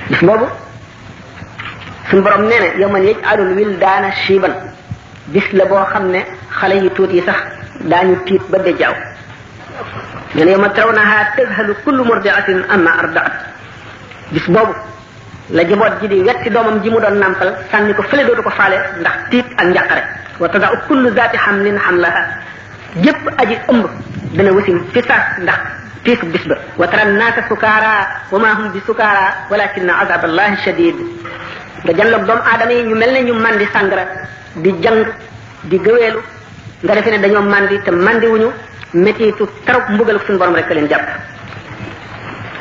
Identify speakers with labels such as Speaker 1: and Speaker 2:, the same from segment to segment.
Speaker 1: bis boobu suñu borom nee na yawman yaj'alul wildaana shiiban bis la boo xam ne xale yu tuuti yi sax daañu tiit ba bejjaaw nee na yawma tarawnahaa tadhalu kullu murdi'atin amma arda'at bis boobu la jaboot ji di wetti doomam ji mu doon nàmpal sànni ko fële dootu ko faale ndax tiit ak njàqare wa tada'u kullu zaati hamlin hamlaha jëpp aji ëmb dana wasin fi saas ndax tiisu bis ba wa tara naasa sukaara wa maa hum bi sukaara walakinna azaballahi shadid nga janloog doomu aadama yi ñu mel ne ñu mandi sàngara di jàng di gëweelu nga defe ne dañoo mandi te mandi wuñu métitu taruk mbugal suñu borom rek leen jàpp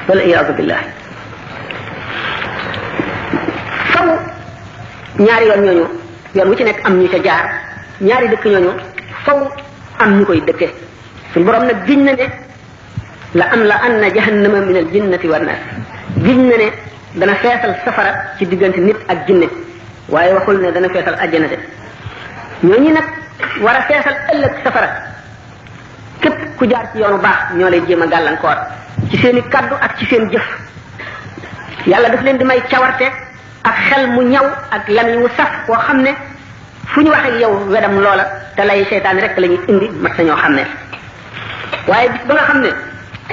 Speaker 1: wala iyaadu billah faw ñaari yoon ñooñu yoon wu ci nekk am ñu ca jaar ñaari dëkk ñooñu faw am ñu koy dëkke suñu borom nag giñ na ne la am la anna jahannama min al jinnati wan nas giñ na ne dana feesal safara ci diggante nit ak jinne waaye waxul ne dana feesal àjjana de ñooñu nag war a feesal ëllëg safara képp ku jaar ci yoonu baax ñoo lay jéem a gàllankoor ci seen i kaddu ak ci seen jëf yàlla daf leen di may cawarte ak xel mu ñaw ak lamiñ wu saf koo xam ne fu ñu waxee yow wedam loola te lay seytaane rek la ñuy indi mat sañoo xam ne waaye bis ba nga xam ne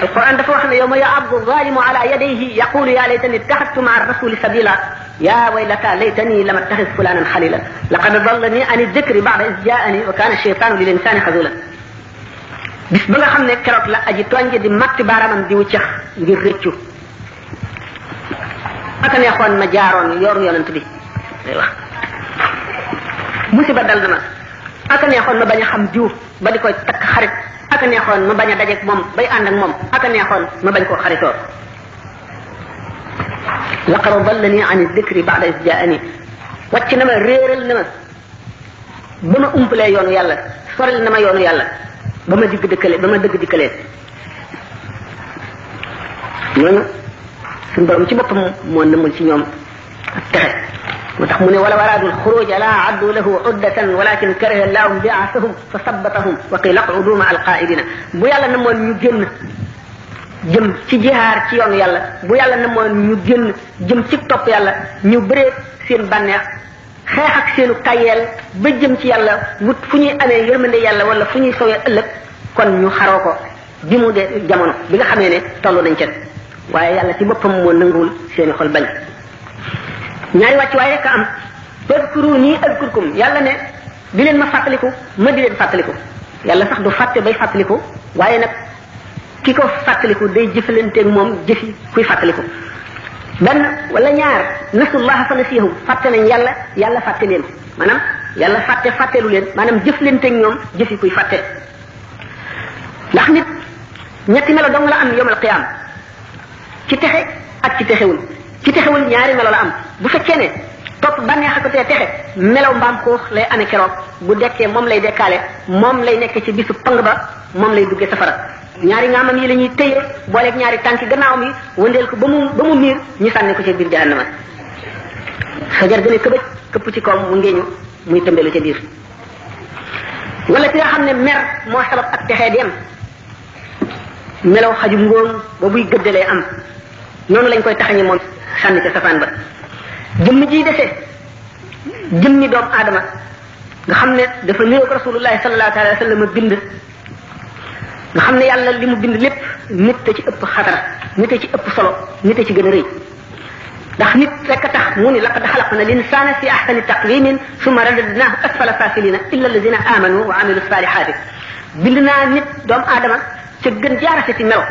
Speaker 1: alquran dafa wax ne yawma ya'addu zalimu ala yadayhi yaqulu ya laytani ittakhadtu ma'a rasuli sabila ya waylata laytani lam attakhidh fulanan khalila laqad dallani an adh-dhikri ba'da idh ja'ani wa kana ash-shaytanu lil insani khazula bis ba nga xam ne keroog la aji tooñ di matti baaraamam di wuccax ngir rëccu aka neexoon ma jaaroon yoru yonent bi day wax musiba dal na ma aka neexoon ma bañ a xam jiw ba di koy takk xarit aka neexoon ma bañ a dajeeg moom bay ànd ak moom aka neexoon ma bañ koo xaritoo laqad dallani an dhikri ba'da idh ja'ani wàcc na ma réeral na ma ba ma umpalee yoonu yàlla soril na ma yoonu yàlla ba ma dëgg dikkalee ñooñu suñu borom ci boppam moo nëmul ci ñoom ak texe moo tax mu ne wala waraadul xuruja la addu lahu uddatan walakin kariha allahum bi'athahum fa sabbatahum wa qila qudu ma alqaidina bu yàlla namoon ñu génn jëm ci jihaar ci yoonu yàlla bu yàlla namoon ñu génn jëm ci topp yàlla ñu bëree seen bànneex xeex ak seenu tayeel ba jëm ci yàlla wut fu ñuy amee yërmande yàlla wala fu ñuy sowee ëllëg kon ñu xaroo ko bi mu de jamono bi nga xamee ne toll nañ ca waaye yàlla ci boppam moo nanguwul seeni xol bañ ñaari wàcc waaye rek am fadkuruni adkurkum yàlla ne di leen ma fàttaliku ma di leen fàttaliku yàlla sax du fàtte bay fàttaliku waaye nag ki ko fàttaliku day jëfalanteeg moom jëfi kuy fàttaliku benn wala ñaar nasullaha fa nasiyahum fàtte nañ yàlla yàlla fàtte leen maanaam yàlla fàttelu leen maanaam jëflanteeg ñoom jëfi kuy fàtte ndax nit ñetti melo dong la am yawmal qiyaam ci texe ak ci texewul ñaari melo la am bu fekkee ne topp bànneex ak tee texe melaw mbaam xuux lay amee keroog bu dekkee moom lay dekkaale moom lay nekk ci bisu pang ba moom lay duggee safara ñaari ngaamam yi la ñuy téye booleeg ñaari tànki gannaawam yi wëndeel ko ba mu miir ñu sànni ko ci biir jahannama fajar gën a këbëj këpp ci kawam mu ngeeñu muy tëmbelu ca biir wala ki nga xam ne mer moo sabab ak texee dem melaw xaju ngóom ba buy gëddalee am noonu lañ koy taxañe moom sànni ca safaan ba jëmm ji defee jëmmi doomu aadama nga xam ne dafa niroog rasulullahi sallallahu alayhi wa sallam bind nga xam ne yàlla li mu bind lépp nit a ci ëpp xatara nit a ci ëpp solo nit a ci gën a rëy ndax nit rek a tax mu ni laqad xalaqna linsaana fi ahsani taqwimin summa radadnaahu asfala safilina illa alladina amanu wa amilu salihati bind naa nit doomu aadama ca gën jaarase ci melo